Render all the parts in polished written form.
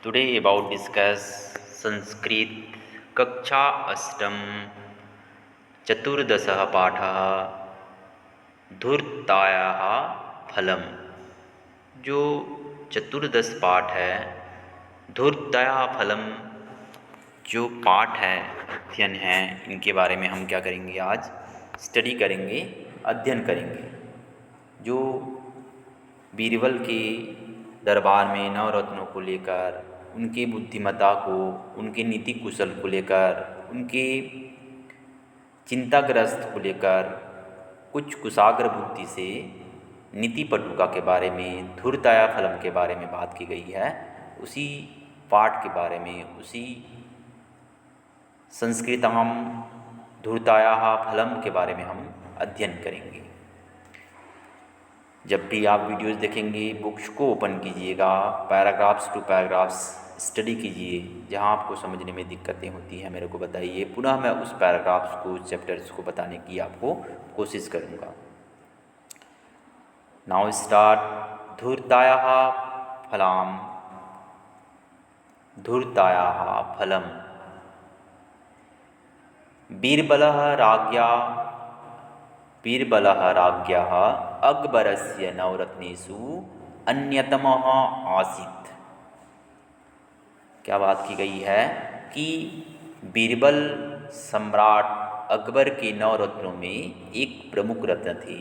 Today about discuss Sanskrit कक्षा अष्टम चतुर्दशः पाठः धूर्तायाः फलम। जो चतुर्दश पाठ है धूर्तायाः फलम, जो पाठ है अध्ययन है, इनके बारे में हम क्या करेंगे, आज स्टडी करेंगे, अध्ययन करेंगे। जो बीरबल के दरबार में नवरत्नों को लेकर, उनके बुद्धिमत्ता को, उनके नीति कुशल को लेकर, उनके चिंताग्रस्त को लेकर, कुछ कुशाग्र बुद्धि से नीति पटुका के बारे में, धूर्ताया फलम के बारे में बात की गई है। उसी पाठ के बारे में, उसी संस्कृतम धूर्ताया फलम के बारे में हम अध्ययन करेंगे। जब भी आप वीडियोस देखेंगे, बुक्स को ओपन कीजिएगा, पैराग्राफ्स टू पैराग्राफ्स स्टडी कीजिए। जहां आपको समझने में दिक्कतें होती हैं मेरे को बताइए, पुनः मैं उस पैराग्राफ्स को, चैप्टर्स को बताने की आपको कोशिश करूंगा। Now start. धूर्तायाः फलम। धूर्तायाः फलम। बीरबलः राज्ञः अकबरस्य नवरत्नेषु अन्यतमः आसीत्। क्या बात की गई है कि बीरबल सम्राट अकबर के नवरत्नों में एक प्रमुख रत्न थे।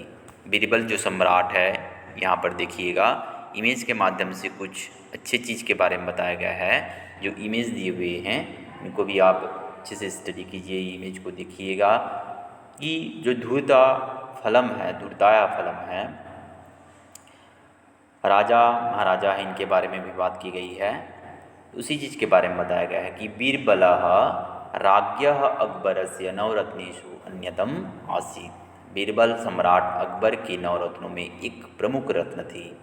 बीरबल जो सम्राट है, यहाँ पर देखिएगा इमेज के माध्यम से कुछ अच्छी चीज़ के बारे में बताया गया है। जो इमेज दिए हुए हैं इनको भी आप अच्छे से स्टडी कीजिए, इमेज को देखिएगा कि जो धूर्ता फलम है, धूर्ताया फलम है, राजा महाराजा है, इनके बारे में भी बात की गई है। उसी चीज़ के बारे में बताया गया है कि बीरबलः राज्ञः अकबरस्य नवरत्नेषु अन्यतम आसीत्। बीरबल सम्राट अकबर के नवरत्नों में एक प्रमुख रत्न थी।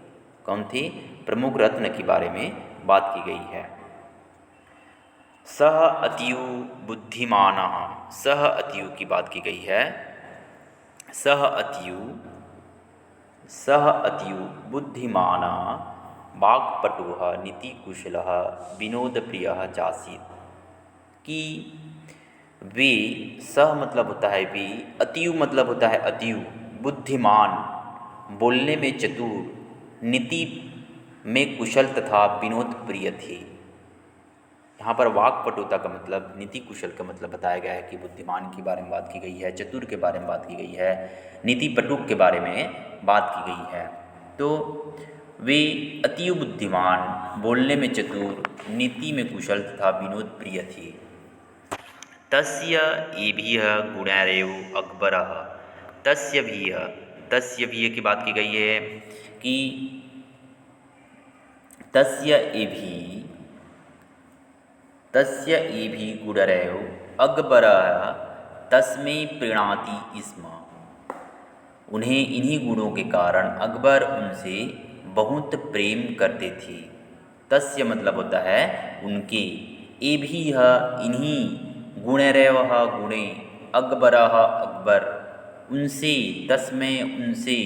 कौन थी? प्रमुख रत्न के बारे में बात की गई है। सह अतीव बुद्धिमानः, सह अतीव की बात की गई है। सह अतीव बुद्धिमानः वाक्पटुः नीतिकुशलः विनोदप्रियः चासीत्। कि वे, सह मतलब होता है वे, अतीव मतलब होता है अतीव, बुद्धिमान, बोलने में चतुर, नीति में कुशल तथा विनोद प्रिय थे। यहाँ पर वाक्पटुता का मतलब, नीति कुशल का मतलब बताया गया है कि बुद्धिमान के बारे में बात की गई है, चतुर के बारे में बात की गई है, नीति पटुक के बारे में बात की गई है। तो वे अतीव बुद्धिमान, बोलने में चतुर, नीति में कुशल तथा विनोद प्रिय थे। तस्य एभिः गुणैरेव अकबरः, तस्य भी की बात की गई है कि तस्य एभिः गुणैरेव अकबरः तस्मै प्रीणाति स्म। उन्हें इन्हीं गुणों के कारण अकबर उनसे बहुत प्रेम करते थे। तस्य मतलब होता है उनके, एभिः इन्हीं, गुणैरेव गुणे, अकबरः अकबर, उनसे, तस्मै उनसे,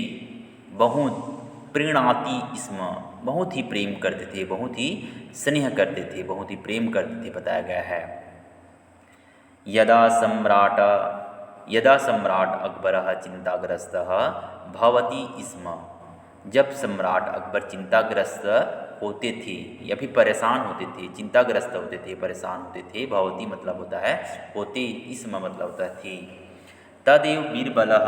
बहुत, प्रीणाति स्म बहुत ही प्रेम करते थे, बहुत ही स्नेह करते थे, बहुत ही प्रेम करते थे, बताया गया है। यदा सम्राट अकबरः चिंताग्रस्तः भवति स्म, जब सम्राट अकबर चिंताग्रस्त होते थे या फिर परेशान होते थे, चिंताग्रस्त होते थे, परेशान होते थे, भवति मतलब होता है होते, स्म मतलब होता है थे। तदेव बीरबलः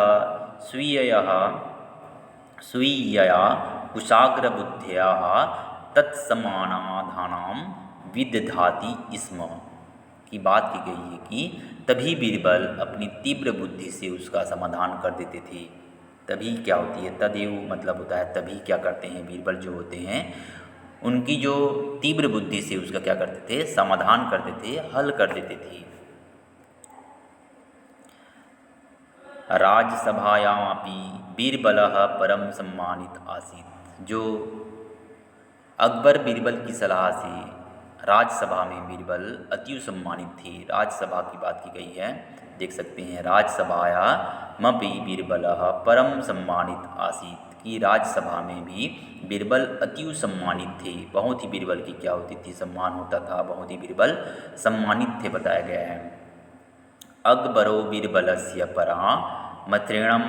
स्वीयया कुशाग्रबुद्ध्या तत्समाधानं विदधाति स्म। की बात की गई है कि तभी बीरबल अपनी तीव्र बुद्धि से उसका समाधान कर देते थे। तभी क्या होती है, तदेव मतलब होता है तभी क्या करते हैं, बीरबल जो होते हैं उनकी जो तीव्र बुद्धि से उसका क्या करते थे, समाधान करते थे, हल कर देते थे। राजसभायामपि बीरबलः परम सम्मानित आसीत्। जो अकबर बीरबल की सलाह से राजसभा में बीरबल अति सम्मानित थे। राजसभा की बात की गई है, देख सकते हैं, राजसभायामपि बीरबलः परम सम्मानित आसीत्। कि राज्यसभा में भी बीरबल अति सम्मानित थे। बहुत ही बीरबल की क्या होती थी, सम्मान होता था, बहुत ही बीरबल सम्मानित थे, बताया गया है। अकबरो बीरबलस्य परा मत्रेणम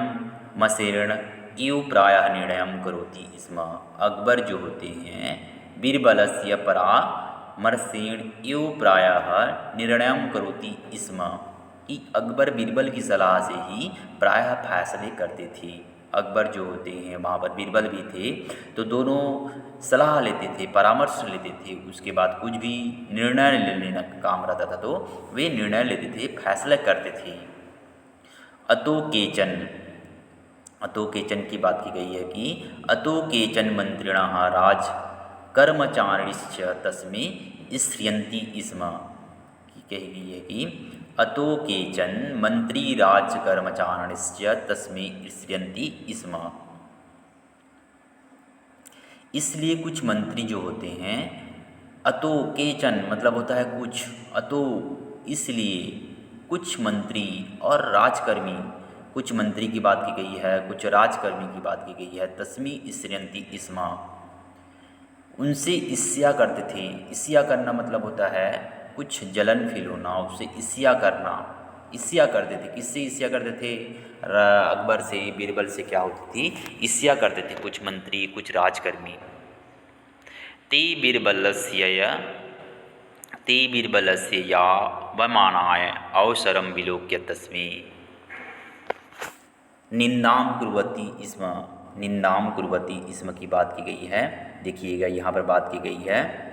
मसेरण इव प्रायः निर्णयम करोति स्म। अकबर जो होते हैं बीरबलस्य परा मर्सेण इव प्रायः निर्णयम करोति स्म, कि अकबर बीरबल की सलाह से ही प्रायः फैसले करते थे। अकबर जो होते हैं वहाँ पर बीरबल भी थे, तो दोनों सलाह लेते थे, परामर्श लेते थे, उसके बाद कुछ भी निर्णय लेने का काम रहता था तो वे निर्णय लेते थे, फैसले करते थे। अतो केचन की बात की गई है कि अतो केचन मंत्रिणः राज कर्मचारिश्च तस्मै स्त्रियन्ति स्म, की कही गई है कि अतो केचन मंत्री राज कर्मचारिश्च तस्मै स्त्रियन्ति स्म। इसलिए कुछ मंत्री जो होते हैं, अतो केचन मतलब होता है कुछ, अतो इसलिए कुछ मंत्री और राजकर्मी, कुछ मंत्री की बात की गई है, कुछ राजकर्मी की बात की गई है, तस्मी स्त्रियंती स्म, उनसे ईर्ष्या करते थे। ईर्ष्या करना मतलब होता है कुछ जलन फील होना, उससे ईर्ष्या करना, ईर्ष्या करते थे। किससे ईर्ष्या करते थे? अकबर से, बीरबल से क्या होती थी? ईर्ष्या करते थे कुछ मंत्री, कुछ राजकर्मी। ते बीरबलस्य या वमानाय अवसरम विलोक्य तस्मै निंदाम कुर्वती स्म, निंदाम कुर्वती स्म की बात की गई है। देखिएगा यहाँ पर बात की गई है,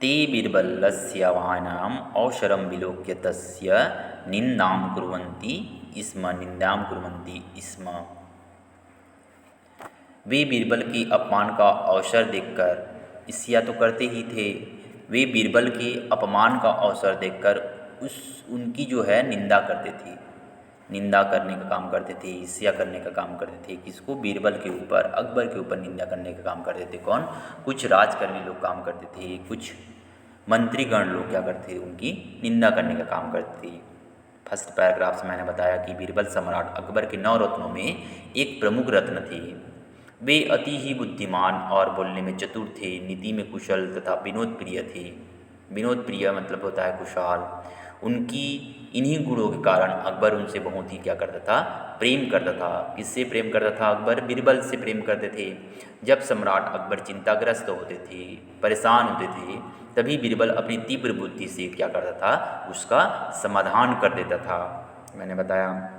ते बीरबलस्य वाहनाम अवसरम विलोक्य तस्य निंदाम कुर्वन्ति स्म, निंदाम कुर्वन्ति स्म। वे बीरबल के अपमान का अवसर देखकर ईर्ष्या तो करते ही थे, वे बीरबल के अपमान का अवसर देखकर उनकी जो है निंदा करते थे, निंदा करने का काम करते थे, ईर्ष्या करने का काम करते थे। किसको? बीरबल के ऊपर, अकबर के ऊपर निंदा करने का काम करते थे। कौन? कुछ राजकर्मी लोग काम करते थे, कुछ मंत्रीगण लोग क्या करते थे? उनकी निंदा करने का काम करते थे। फर्स्ट पैराग्राफ से मैंने बताया कि बीरबल सम्राट अकबर के 9 रत्नों में एक प्रमुख रत्न थे। वे अति ही बुद्धिमान और बोलने में चतुर थे, नीति में कुशल तथा विनोद प्रिय थे। विनोद प्रिय मतलब होता है खुशहाल। उनकी इन्हीं गुणों के कारण अकबर उनसे बहुत ही क्या करता था? प्रेम करता था। किससे प्रेम करता था अकबर? बीरबल से प्रेम करते थे। जब सम्राट अकबर चिंताग्रस्त होते थे, परेशान होते थे, तभी बीरबल अपनी तीव्र बुद्धि से क्या करता था? उसका समाधान कर देता था। मैंने बताया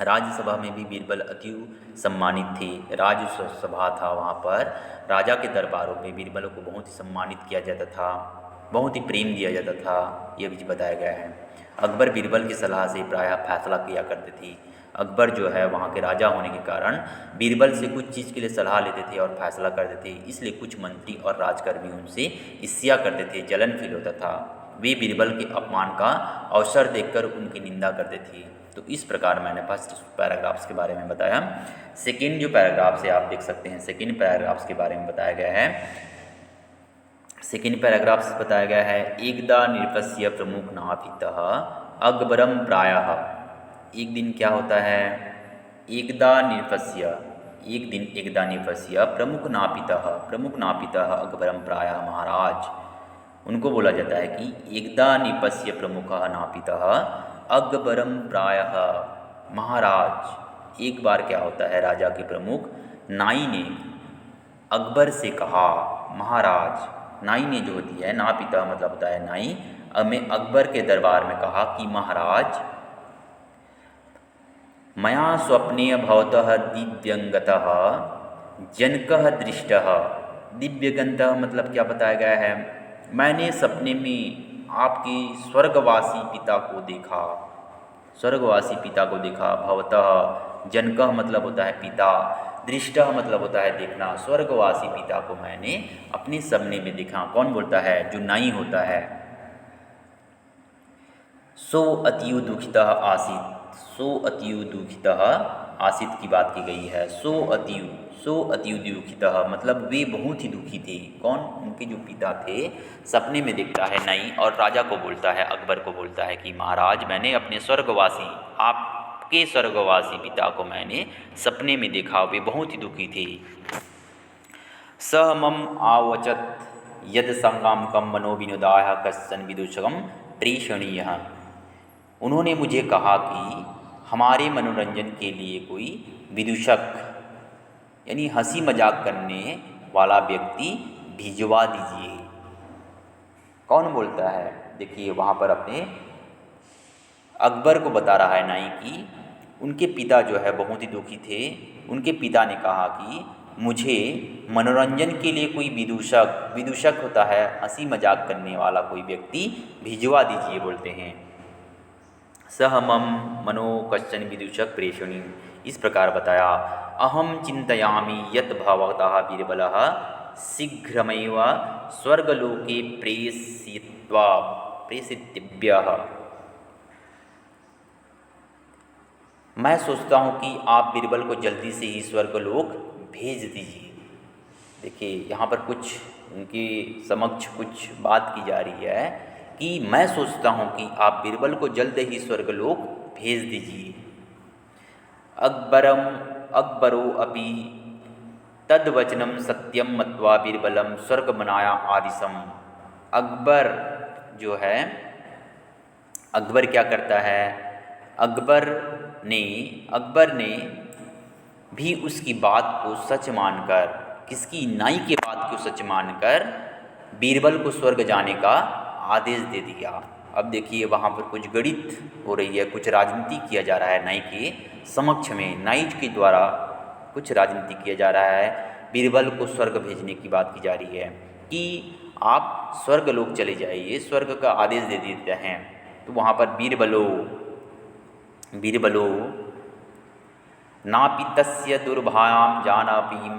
राज्यसभा में भी बीरबल अति सम्मानित थे। राज्यसभा था, वहाँ पर राजा के दरबारों में बीरबल को बहुत ही सम्मानित किया जाता था, बहुत ही प्रेम दिया जाता था, यह भी बताया गया है। अकबर बीरबल की सलाह से प्रायः फैसला किया करते थे। अकबर जो है वहाँ के राजा होने के कारण बीरबल से कुछ चीज़ के लिए सलाह लेते थे और फैसला करते थे, इसलिए कुछ मंत्री और राजकर्मी उनसे ईर्ष्या करते थे, जलन फील होता था। वे बीरबल के अपमान का अवसर देखकर उनकी निंदा करते थे। तो इस प्रकार मैंने फर्स्ट पैराग्राफ्स के बारे में बताया। सेकेंड जो पैराग्राफ्स है आप देख सकते हैं, सेकेंड पैराग्राफ्स के बारे में बताया गया है। सेकेंड पैराग्राफ्स बताया गया है, एकदा नृपस्य प्रमुख नापितः अकबरम प्रायः। एक दिन क्या होता है? एकदा नृपस्य, एक दिन एकदा नृपस्य प्रमुख नापितः अकबरम प्रायः महाराज। उनको बोला जाता है कि एकदा नृपस्य प्रमुख नापितः अकबरम प्रायः महाराज। एक बार क्या होता है, राजा के प्रमुख नाई ने अकबर से कहा, महाराज। नाई ने जो होती है, नापिता मतलब होता है नाई, में अकबर के दरबार में कहा कि महाराज, मया स्वप्ने भवतः दिव्यंगतः जनकः दृष्टः। दिव्यगंतः मतलब क्या बताया गया है? मैंने सपने में आपके स्वर्गवासी पिता को देखा, स्वर्गवासी पिता को देखा। भवतः, जनकः मतलब होता है पिता, दृष्टः मतलब होता है देखना। स्वर्गवासी पिता को मैंने अपने सपने में देखा। कौन बोलता है? जो नाई होता है। सो अतीव दुखितः आसीत्, सो अतीव दुखितः आसित की बात की गई है। सो अतीव दुखितः मतलब वे बहुत ही दुखी थे। कौन? उनके जो पिता थे। सपने में देखता है नई और राजा को बोलता है, अकबर को बोलता है कि महाराज मैंने अपने स्वर्गवासी, आपके स्वर्गवासी पिता को मैंने सपने में देखा, वे बहुत ही दुखी थे। स मम आवचत यद संगामकम मनोविनोदाय कश्चन विदूषकम प्रेषणीय। उन्होंने मुझे कहा कि हमारे मनोरंजन के लिए कोई विदूषक यानी हंसी मजाक करने वाला व्यक्ति भिजवा दीजिए। कौन बोलता है? देखिए वहाँ पर अपने अकबर को बता रहा है नाई कि उनके पिता जो है बहुत ही दुखी थे। उनके पिता ने कहा कि मुझे मनोरंजन के लिए कोई विदूषक होता है हंसी मजाक करने वाला कोई व्यक्ति भिजवा दीजिए बोलते हैं। सह मम मनो कश्चन विदूषक प्रेषणी, इस प्रकार बताया। अहम चिंतयामि यत् भवतः बीरबलः शीघ्रमेव स्वर्गलोके प्रेषितव्यः। मैं सोचता हूँ कि आप बीरबल को जल्दी से ही स्वर्गलोक भेज दीजिए। देखिए यहाँ पर कुछ उनके समक्ष कुछ बात की जा रही है कि मैं सोचता हूँ कि आप बीरबल को जल्द ही स्वर्गलोक भेज दीजिए। अकबरो अपि तद्वचनम सत्यम मत्वा बीरबलम स्वर्गमनाया आदिशम। अकबर जो है, अकबर क्या करता है? अकबर ने भी उसकी बात को सच मानकर, किसकी? नाई के बात को सच मानकर बीरबल को स्वर्ग जाने का आदेश दे दिया। अब देखिए वहाँ पर कुछ गणित हो रही है, कुछ राजनीति किया जा रहा है नाई के समक्ष में। नाई के द्वारा कुछ राजनीति किया जा रहा है। बीरबल को स्वर्ग भेजने की बात की जा रही है कि आप स्वर्ग लोक चले जाइए, स्वर्ग का आदेश दे देते हैं। तो वहाँ पर बीरबलो नापितस्य दुर्भायां जानापि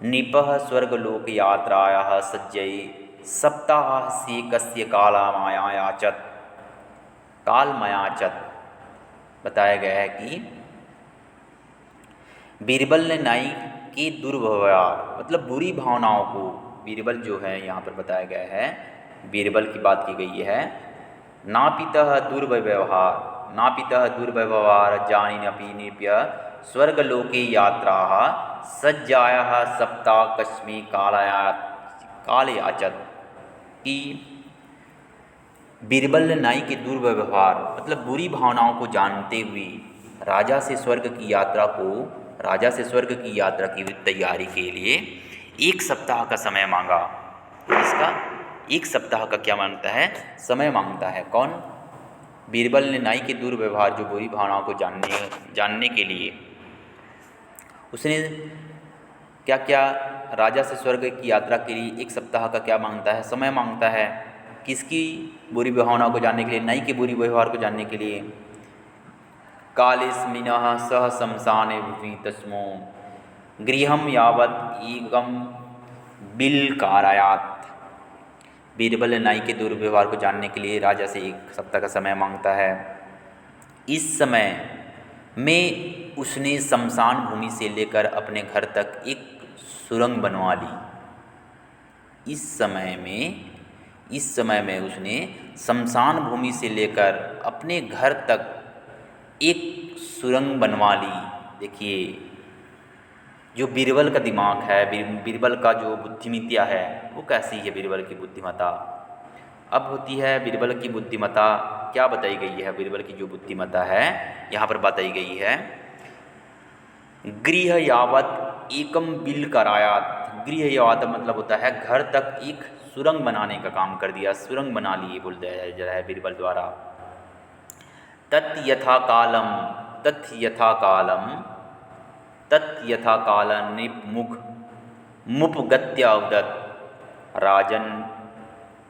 नृपः स्वर्गलोक यात्रायाः सज्जये सप्ताहस्यैकस्य कालमयाचत। बताया गया है कि बीरबल ने नाई के दुर्व्यवहार मतलब बुरी भावनाओं को, बीरबल जो है यहाँ पर बताया गया है, बीरबल की बात की गई है। नापितः दुर्व्यवहार जानिनपि निप्य स्वर्गलोके यात्राः सज्जायाः सप्ताहकस्मि कालयाचत। कि बीरबल ने नाई के दुर्व्यवहार मतलब बुरी भावनाओं को जानते हुए राजा से स्वर्ग की यात्रा की तैयारी के लिए 1 सप्ताह का समय मांगा। इसका 1 सप्ताह का क्या मांगता है? समय मांगता है। कौन? बीरबल ने नाई के दुर्व्यवहार, जो बुरी भावनाओं को जानने के लिए उसने क्या क्या राजा से स्वर्ग की यात्रा के लिए 1 सप्ताह का क्या मांगता है? समय मांगता है। किसकी बुरी भावनाओं को जानने के लिए? नाई के बुरी व्यवहार को जानने के लिए। कालेस्मिनः सह शमशाने तस्मो गृहं यावत् एकं बिलकारयात्। बीरबल नाई के दुर्व्यवहार को जानने के लिए राजा से 1 सप्ताह का समय मांगता है। इस समय में उसने शमशान भूमि से लेकर अपने घर तक एक सुरंग बनवा ली। इस समय में उसने शमशान भूमि से लेकर अपने घर तक एक सुरंग बनवा ली। देखिए जो बीरबल का दिमाग है, बीरबल का जो बुद्धिमत्ता है वो कैसी है? बीरबल की बुद्धिमत्ता अब होती है। बीरबल की बुद्धिमत्ता क्या बताई गई है? बीरबल की जो बुद्धिमत्ता है यहाँ पर बताई गई है, गृह यावत एकम बिल करायात। गृह यावत मतलब होता है घर तक एक सुरंग बनाने का काम कर दिया, सुरंग बना लिए बोल दिया जा रहा है बीरबल द्वारा। तत् यथा कालं मुपगत्य अवदत् राजन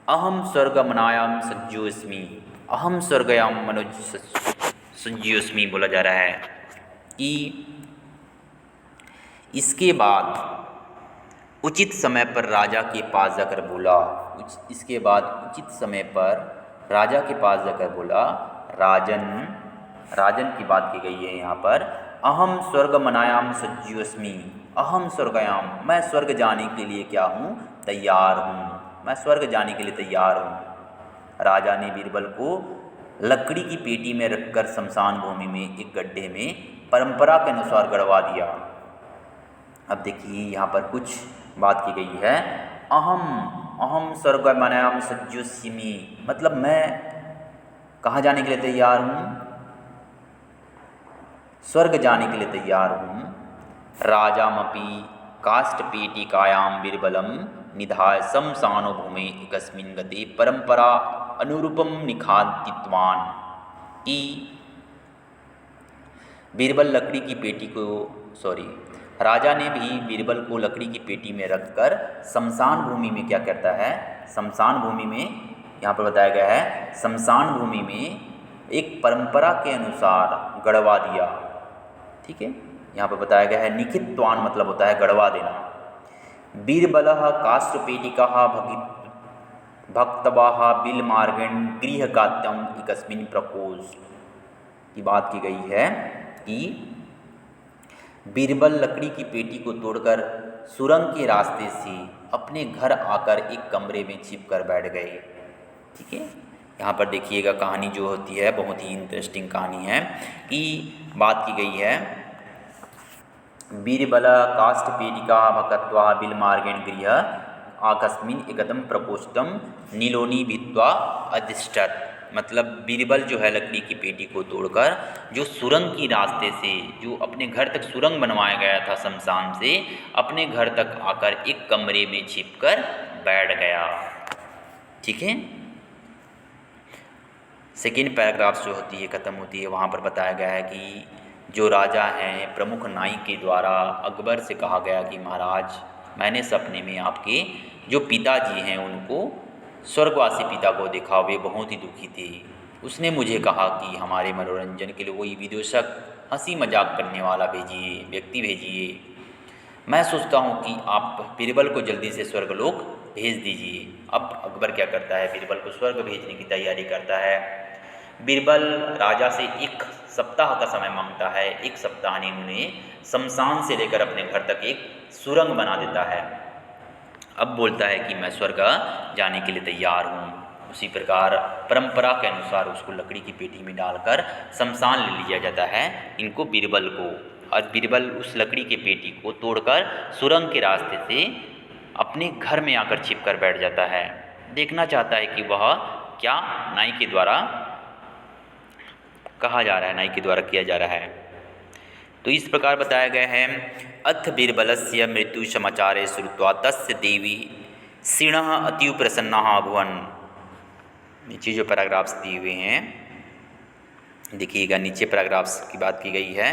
अहम स्वर्गमनायां सज्जोस्मि। अहम स्वर्गयाम मनोज सज्जोस्मि बोला जा रहा है कि इसके बाद उचित समय पर राजा के पास जाकर बोला। इसके बाद उचित समय पर राजा के पास जाकर बोला, राजन की बात की गई है यहाँ पर, अहम स्वर्गमनायाम सज्जोस्मि, अहम स्वर्गयाम, मैं स्वर्ग जाने के लिए क्या हूँ, तैयार हूँ, मैं स्वर्ग जाने के लिए तैयार हूँ। राजा ने बीरबल को लकड़ी की पेटी में रखकर शमशान भूमि में एक गड्ढे में परंपरा के अनुसार गड़वा दिया। अब देखिए यहाँ पर कुछ बात की गई है। अहम अहम स्वर्गमनायाम सज्जोस्मि, मतलब मैं कहाँ जाने के लिए तैयार हूँ, स्वर्ग जाने के लिए तैयार हूँ। राजामपि काष्ठपेटिकायां बीरबलम निधाय शमशानो भूमि एकस्मिन् गते परंपरा अनुरूपम निखातित्वान्, कि बीरबल लकड़ी की पेटी को राजा ने भी बीरबल को लकड़ी की पेटी में रखकर शमशान भूमि में क्या करता है, शमशान भूमि में यहाँ पर बताया गया है, शमशान भूमि में एक परंपरा के अनुसार गड़वा दिया। ठीक है, यहाँ पर बताया गया है निखित्वान मतलब होता है गड़वा देना। बीरबलः काष्ठपेटिकाः भक्तवाः बिलमार्गेण गृहगात्यम एकस्मिन् प्रकोष्ठ, की बात की गई है कि बीरबल लकड़ी की पेटी को तोड़कर सुरंग के रास्ते से अपने घर आकर एक कमरे में छिप कर बैठ गए। ठीक है, यहाँ पर देखिएगा कहानी जो होती है बहुत ही इंटरेस्टिंग कहानी है कि बात की गई है बीरबल काष्ठपेटिका भक्त्वा बिलमार्गेण गृह आकस्मिन् एकदम प्रकोष्ठम नीलोनी भित्वा अधिष्ठत्, मतलब बीरबल जो है लकड़ी की पेटी को तोड़कर जो सुरंग की रास्ते से जो अपने घर तक सुरंग बनवाया गया था शमशान से, अपने घर तक आकर एक कमरे में छिपकर बैठ गया। ठीक है, सेकेंड पैराग्राफ जो होती है ख़त्म होती है, वहाँ पर बताया गया है कि जो राजा हैं प्रमुख नाई के द्वारा अकबर से कहा गया कि महाराज मैंने सपने में आपके जो पिताजी हैं उनको स्वर्गवासी पिता को देखा, वे बहुत ही दुखी थे। उसने मुझे कहा कि हमारे मनोरंजन के लिए कोई विदूषक हंसी मजाक करने वाला भेजिए, व्यक्ति भेजिए। मैं सोचता हूँ कि आप बीरबल को जल्दी से स्वर्गलोक भेज दीजिए। अब अकबर क्या करता है, बीरबल को स्वर्ग भेजने की तैयारी करता है। बीरबल राजा से एक सप्ताह का समय मांगता है। एक सप्ताह ने उन्हें शमशान से लेकर अपने घर तक एक सुरंग बना देता है। अब बोलता है कि मैं स्वर्ग जाने के लिए तैयार हूँ। उसी प्रकार परंपरा के अनुसार उसको लकड़ी की पेटी में डालकर शमशान ले लिया जाता है इनको बीरबल को, और बीरबल उस लकड़ी की पेटी को तोड़कर सुरंग के रास्ते से अपने घर में आकर छिप कर बैठ जाता है। देखना चाहता है कि वह क्या नाई के द्वारा कहा जा रहा है, नाई के द्वारा किया जा रहा है। तो इस प्रकार बताया गया है अथ बीरबलस्य मृत्यु समाचारे श्रुत्वा तस्य देवी सिणः अतीव प्रसन्नाः अभवन्। नीचे जो पैराग्राफ्स दिए हुए हैं देखिएगा, नीचे पैराग्राफ्स की बात की गई है।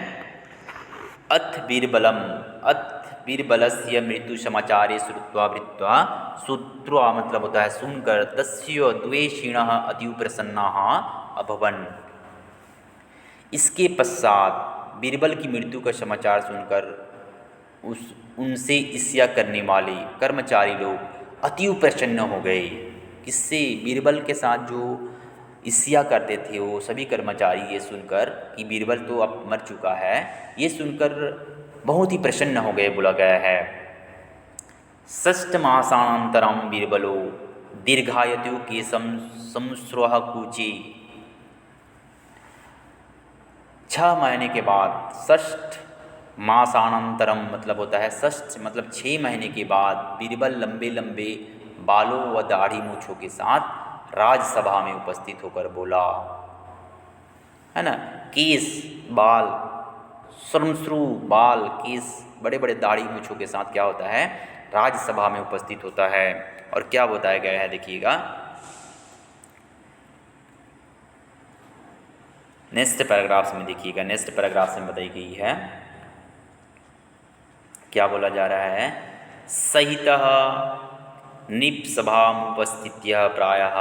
अथ बीरबलस्य मृत्यु समाचारे श्रुत्वा वृत्वा, श्रुत्वा मतलब होता है सुनकर, तस्य द्वे सिणः अतीव प्रसन्नाः अभवन्, इसके पश्चात बीरबल की मृत्यु का समाचार सुनकर उनसे ईर्ष्या करने वाले कर्मचारी लोग अतीव प्रसन्न हो गए। किससे? बीरबल के साथ जो ईर्ष्या करते थे वो सभी कर्मचारी ये सुनकर कि बीरबल तो अब मर चुका है, ये सुनकर बहुत ही प्रसन्न हो गए। बोला गया है षष्ठमासानन्तरं बीरबलो दीर्घायतु केशं संस्रुह कूचे। 6 महीने के बाद, षष्ठ मासानंतरम मतलब होता है षष्ठ मतलब 6 महीने के बाद, बीरबल लंबे लंबे बालों व दाढ़ी मूछों के साथ राजसभा में उपस्थित होकर बोला, है ना। केस बाल, श्रमश्रु बाल, केस बड़े बड़े दाढ़ी मूछों के साथ क्या होता है, राजसभा में उपस्थित होता है। और क्या बताया गया है देखिएगा, नेक्स्ट पैराग्राफ्स में देखिएगा। नेक्स्ट पैराग्राफ्स में बताई गई है, क्या बोला जा रहा है, सहितः निपसभामुपस्थित्य प्रायः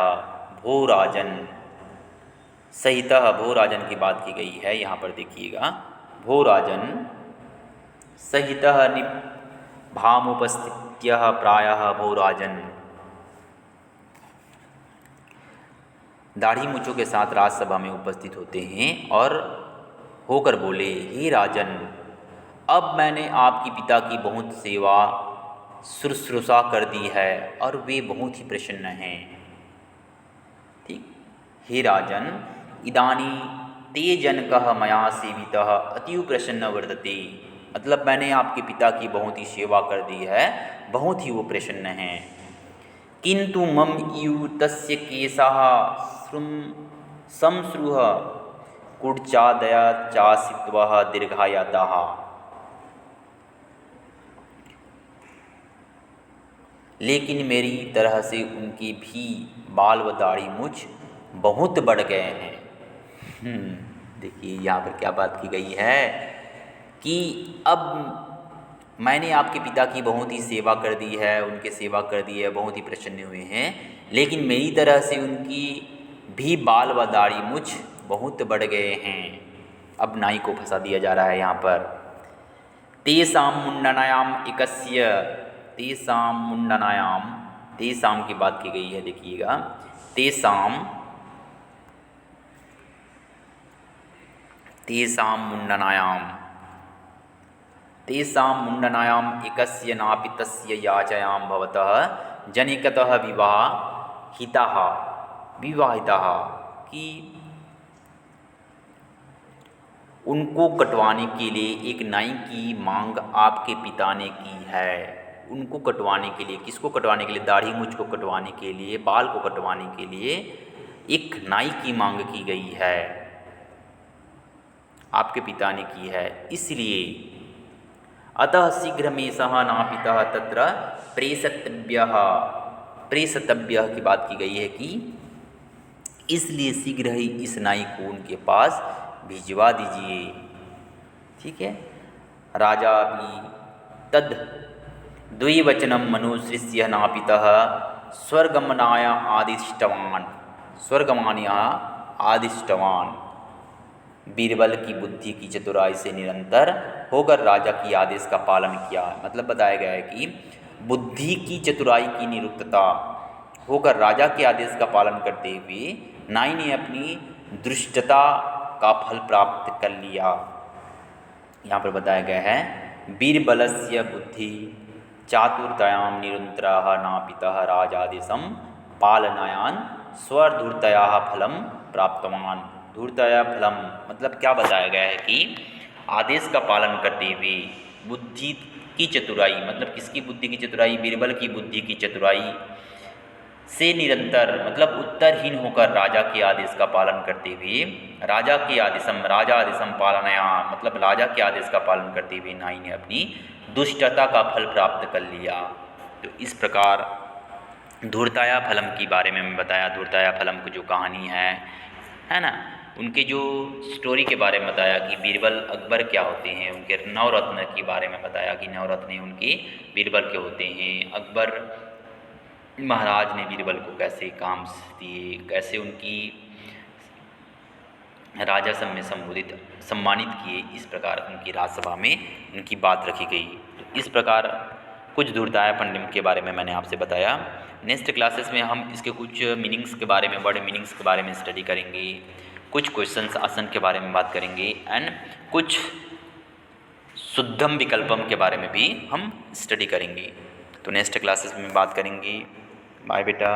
भोराजन। सहितः भोराजन की बात की गई है यहाँ पर देखिएगा, भोराजन सहितः निपभामुपस्थित्य प्रायः भोराजन, दाढ़ी मूँछों के साथ राजसभा में उपस्थित होते हैं और होकर बोले, हे राजन, अब मैंने आपके पिता की बहुत सेवा शुश्रूषा कर दी है और वे बहुत ही प्रसन्न हैं। ठीक, हे राजन, इदानी ते जनकः मया सेवितः अतीव प्रसन्न वर्तते। मतलब मैंने आपके पिता की बहुत ही सेवा कर दी है, बहुत ही वो प्रसन्न हैं। किंतु मम इव तस्य केशः संस्रुह कुर्चादया चासित्वः दीर्घायतः। लेकिन मेरी तरह से उनकी भी बाल व दाढ़ी मूछ बहुत बढ़ गए हैं। देखिए यहाँ पर क्या बात की गई है कि अब मैंने आपके पिता की बहुत ही सेवा कर दी है, उनके सेवा कर दी है, बहुत ही प्रसन्न हुए हैं, लेकिन मेरी तरह से उनकी भी बाल व दाढ़ी मूछ बहुत बढ़ गए हैं। अब नाई को फंसा दिया जा रहा है यहाँ पर। तेसाम मुंडनायाम एकस्य, तेसाम मुंडनायाम, तेसाम की बात की गई है, देखिएगा, तेसाम तेसाम मुंडनायाम, तेसाम मुंडनायाम एकस्य नापि तस्य याचयां भवतः जनिकतः विवाहितः कि उनको कटवाने के लिए एक नाई की मांग आपके पिता ने की है। उनको कटवाने के लिए, किसको कटवाने के लिए? दाढ़ी मूछ को कटवाने के लिए, बाल को कटवाने के लिए एक नाई की मांग की गई है, आपके पिता ने की है। इसलिए अतः शीघ्र में सह नापितः तत्र प्रेषतव्यः की बात की गई है कि इसलिए शीघ्र ही इस नाई को उनके पास भिजवा दीजिए। ठीक है। राजा भी तद द्विवचनम मनुसृष्य नापितः स्वर्गमनाय आदिष्टवान। बीरबल की बुद्धि की चतुराई से निरंतर होकर राजा की आदेश का पालन किया। मतलब बताया गया है कि बुद्धि की चतुराई की निरुक्तता होकर राजा के आदेश का पालन करते हुए नाई ने अपनी दृष्टता का फल प्राप्त कर लिया। यहाँ पर बताया गया है, बीरबलस्य बुद्धि चातुरतायां निरंतरः नापितः राजादेशं पालनायान स्वधूर्तया फलम प्राप्तवान। धूर्तया फलम मतलब क्या बताया गया है कि आदेश का पालन करते हुए बुद्धि की चतुराई, मतलब किसकी बुद्धि की चतुराई? बीरबल की बुद्धि की चतुराई से निरंतर मतलब उत्तरहीन होकर राजा के आदेश का पालन करते हुए राजा आदेशम पालनया मतलब राजा के आदेश का पालन करते हुए नाई ने अपनी दुष्टता का फल प्राप्त कर लिया। तो इस प्रकार धूर्ताया फलम के बारे में मैं बताया। धूर्ताया फलम की जो कहानी है ना, उनके जो स्टोरी के बारे में बताया कि बीरबल अकबर क्या होते हैं, उनके नवरत्न के बारे में बताया कि नवरत्न उनके बीरबल के होते हैं। अकबर महाराज ने बीरबल को कैसे काम दिए, कैसे उनकी राजसभा में सम्मानित किए, इस प्रकार उनकी राजसभा में उनकी बात रखी गई। तो इस प्रकार कुछ धूर्ताया फलम के बारे में मैंने आपसे बताया। नेक्स्ट क्लासेस में हम इसके कुछ मीनिंग्स के बारे में, वर्ड मीनिंग्स के बारे में स्टडी करेंगे, कुछ क्वेश्चंस आसन के बारे में बात करेंगे एंड कुछ शुद्धम विकल्पम के बारे में भी हम स्टडी करेंगे। तो नेक्स्ट क्लासेस में बात करेंगे। बाय बेटा।